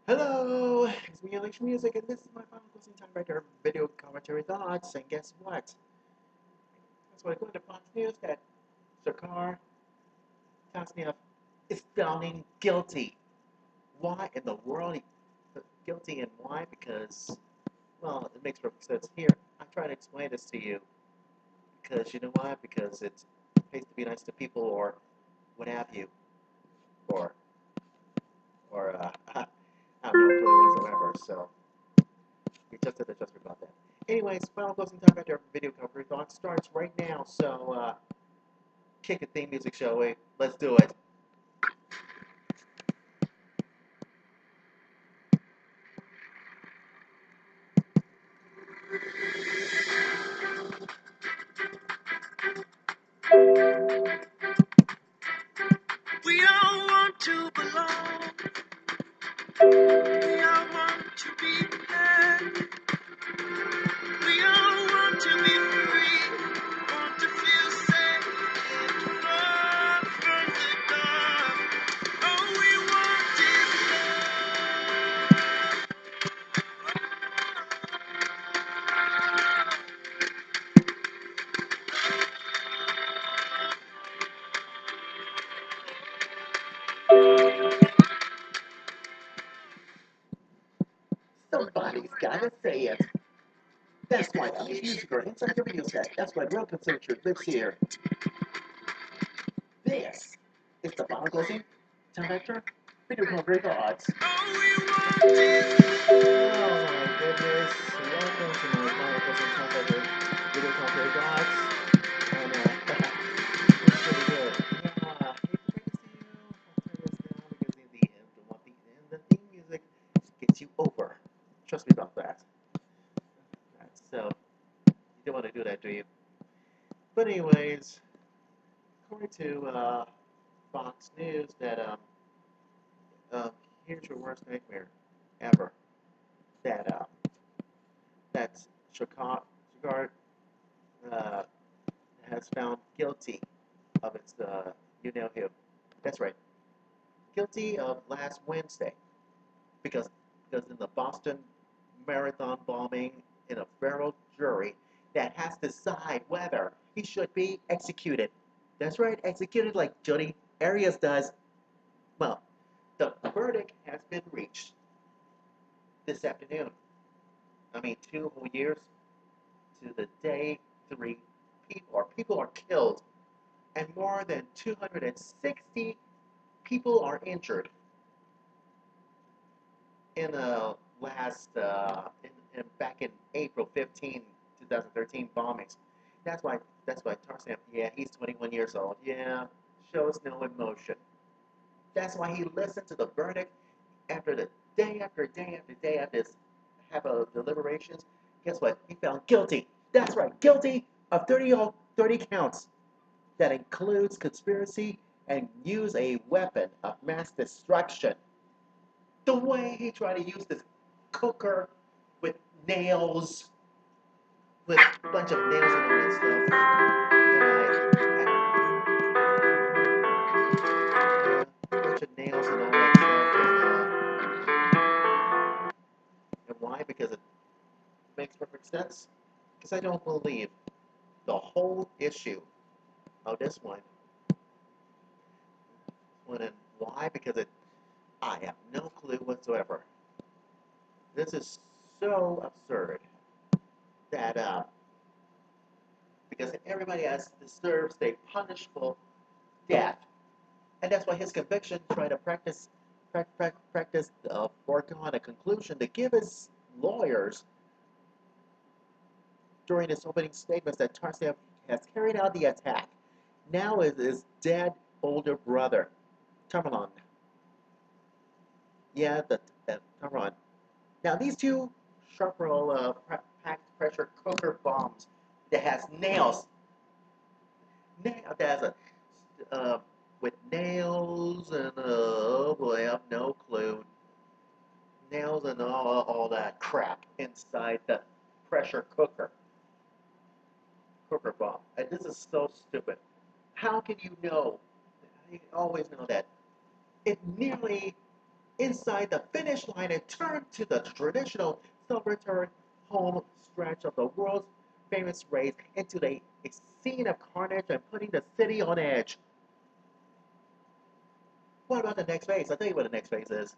Hello, it's me, Election Music, and this is my final closing time record video commentary thoughts. And guess what? That's what according to Fox News that Sarkar Tasnev is found guilty. Why in the world he's guilty, and why? Because, well, it makes perfect sense. Here, I'm trying to explain this to you because you know why? Because it pays to be nice to people, or what have you, or I have no clue whatsoever. So. You just did just about that. Anyways, final closing time after video coverage thought starts right now. So, kick a theme music, shall we? Let's do it. We all want to belong. We all want to be heard. We all want to be free. Want to feel safe and far from the dark. All we want is love. Somebody's gotta say it. That's why I'm a musiker inside your video set. That's why real consumption lives here. This is the final closing TimeFactor video commentary thoughts. Oh my goodness. Welcome to my final closing TimeFactor video commentary thoughts. And it's pretty good. Yeah, I hate to break this to you. I'll turn this down because in the end, the theme music gets you over. Trust me about that. Right, so, you don't want to do that, do you? But anyways, according to Fox News, that um, here's your worst nightmare ever. That that's Chicago uh, has found guilty of its you know who. That's right, guilty of last Wednesday because in the Boston Marathon bombing, in a federal jury that has to decide whether he should be executed. That's right, executed like Jody Arias does. Well, the verdict has been reached this afternoon. I mean, 2 whole years to the day, 3 people are killed, and more than 260 people are injured in the last back in April 15, 2013 bombings. That's why Tarzan. Yeah, he's 21 years old. Yeah, shows no emotion. That's why he listened to the verdict after the day after day after day after this have a deliberations. Guess what? He found guilty. That's right, guilty of 30 counts. That includes conspiracy and use a weapon of mass destruction. The way he tried to use this cooker with nails, with a bunch of nails and all that stuff. A bunch of nails and all that stuff. And why? Because it makes perfect sense. Because I don't believe the whole issue of this one and why? Because I have no clue whatsoever. This is so absurd that because everybody else deserves a punishable death, and that's why his conviction tried to practice work on a conclusion to give his lawyers during his opening statements that Tarzan has carried out the attack. Now is his dead older brother, Tamerlan. Yeah, the Tamerlan. Now these two sharp roll packed pressure cooker bombs that has nails. That has a with nails and oh boy, I have no clue. Nails and all that crap inside the pressure cooker bomb. And this is so stupid. How can you know? You always know that it nearly inside the finish line and turn to the traditional self-return home stretch of the world's famous race into a scene of carnage and putting the city on edge. What about the next phase? I'll tell you what the next phase is.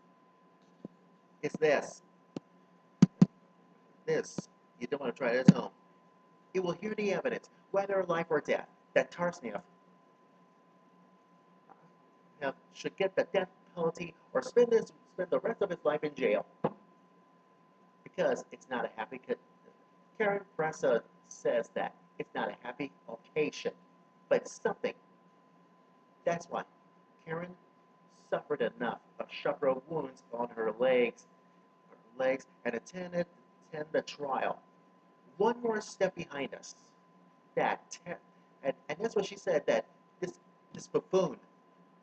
It's this. This. You don't want to try this at home. It will hear the evidence, whether life or death, that Tarsnif should get the death penalty or spend the rest of his life in jail. Because it's not a happy. Karen Bressa says that it's not a happy occasion, but it's something. That's why Karen suffered enough of sharp wounds on her legs, and attend the trial. One more step behind us. And that's what she said, that this buffoon,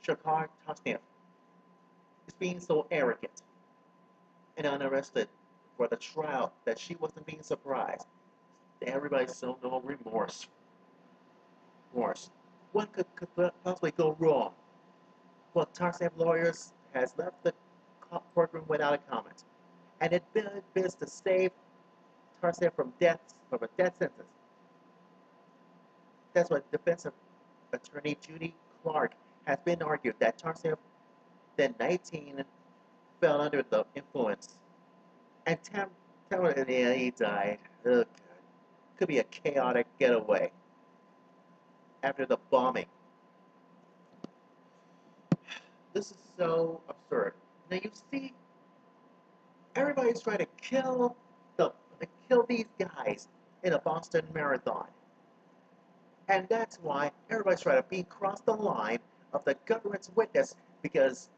Shakar Tasnev, is being so arrogant and unarrested for the trial that she wasn't being surprised. Everybody showed no remorse. What could possibly go wrong? Well, Tarsnef lawyers has left the courtroom without a comment, and it bids to save Tarsnef from a death sentence. That's what defense attorney Judy Clark has been argued, that Tarsnef, then 19, fell under the influence, and yeah, he died. Ugh. Could be a chaotic getaway after the bombing. This is so absurd. Now you see, everybody's trying to kill these guys in a Boston Marathon, and that's why everybody's trying to cross the line of the government's witness, because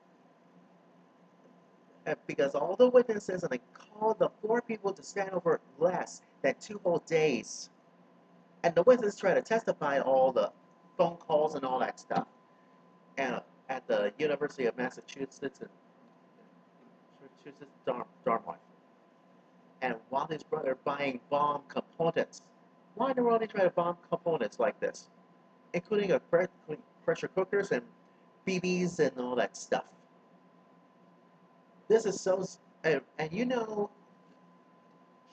all the witnesses, and they called the 4 people to stand over less than 2 whole days. And the witnesses try to testify all the phone calls and all that stuff. And at the University of Massachusetts Dartmouth. And while his brother buying bomb components. Why in the world they try to bomb components like this? Including pressure cookers and BBs and all that stuff. This is so, and you know,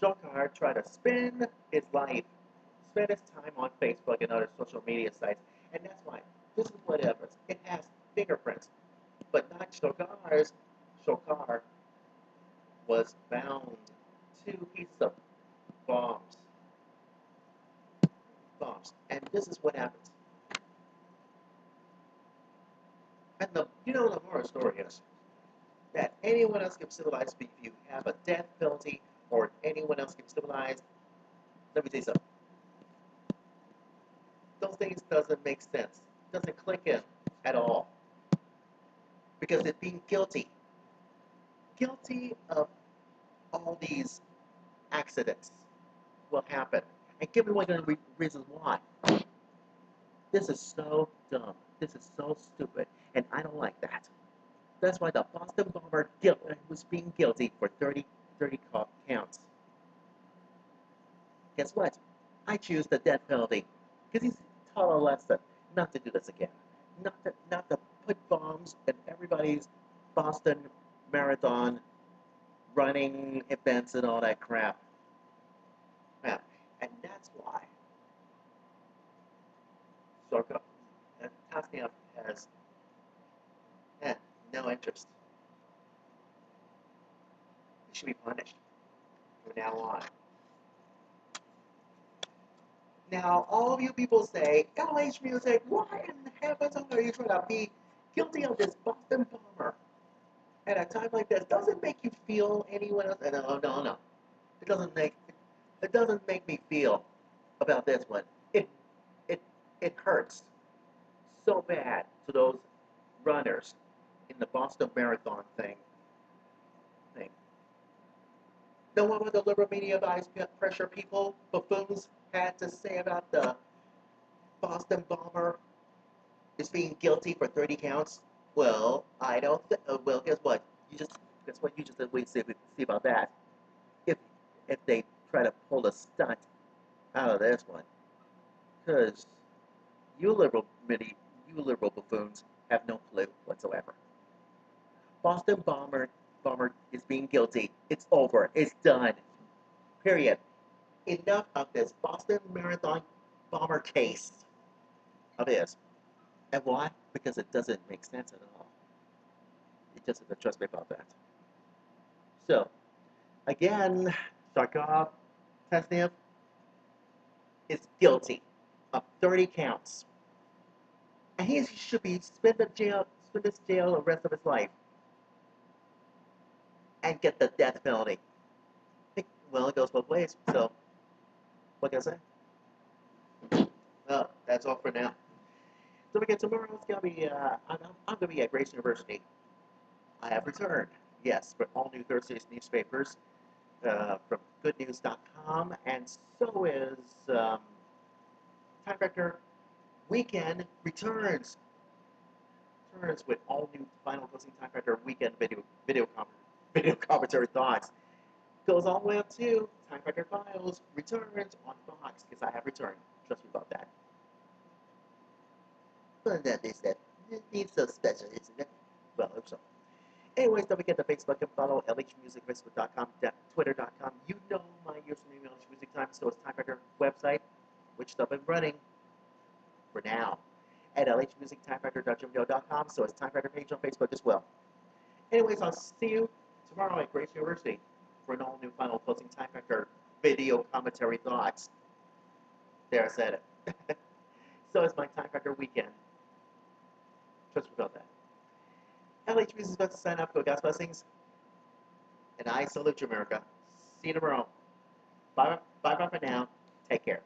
Shokar tried to spend his life, spend his time on Facebook and other social media sites, and that's why this is what happens. It has fingerprints, but not Shokar's. Shokar was found 2 pieces of bombs, and this is what happens. And the moral story is that anyone else can be civilized if you have a death penalty, or anyone else can be civilized. Let me tell you something. Those things doesn't make sense. Doesn't click in at all. Because it's being guilty of all these accidents will happen. And give me one of the reasons why. This is so dumb. This is so stupid. And I don't like that. That's why the Boston bomber was being guilty for 30 counts. Guess what? I choose the death penalty. Because he's taught a lesson not to do this again. Not to put bombs in everybody's Boston Marathon running events and all that crap. And that's why Sorka and Tasnev has no interest. He should be punished from now on. Now, all of you people say, LH Music, why in heaven's are you trying to be guilty of this Boston bomber at a time like this? Doesn't make you feel anyone else? No. It doesn't make me feel about this one. It hurts so bad to those runners in the Boston Marathon thing. Know what the liberal media vice pressure people, buffoons, had to say about the Boston bomber is being guilty for 30 counts? Well, I don't. Well, guess what? You just said. Wait, see about that. If they try to pull a stunt out of this one, because you liberal buffoons have no clue whatsoever. Boston bomber is being guilty. It's over. It's done. Period. Enough of this Boston Marathon bomber case of his. And why? Because it doesn't make sense at all. It doesn't trust me about that. So, again, Sharkov Tesnev is guilty of 30 counts. And he should be spend this jail the rest of his life and get the death penalty. Well, it goes both ways. So, what can I say? Well, that's all for now. So again, tomorrow it's gonna be I'm gonna be at Grace University. I have returned, yes, for all new Thursday's newspapers from GoodNews.com, and so is TimeFactor Weekend returns with all new final closing TimeFactor Weekend video commentary thoughts. Goes all the way up to TimeFactor Files returns on Fox because I have returned. Trust me about that. But that is that. It needs so special, isn't it? Well, I hope so. Anyways, don't forget to Facebook and follow LHMusic, Facebook.com, Twitter.com. You know my username, LH Music Time, so it's TimeFactor website, which is up and running for now. At LHMusicTimeFactor.com, so it's TimeFactor page on Facebook as well. Anyways, I'll see you tomorrow at Grace University for an all-new final closing TimeFactor video commentary thoughts. There, I said it. So it's my TimeFactor weekend. Trust me about that. LH Music is about to sign up. Go God's blessings. And I salute you, America. See you tomorrow. Bye for now. Take care.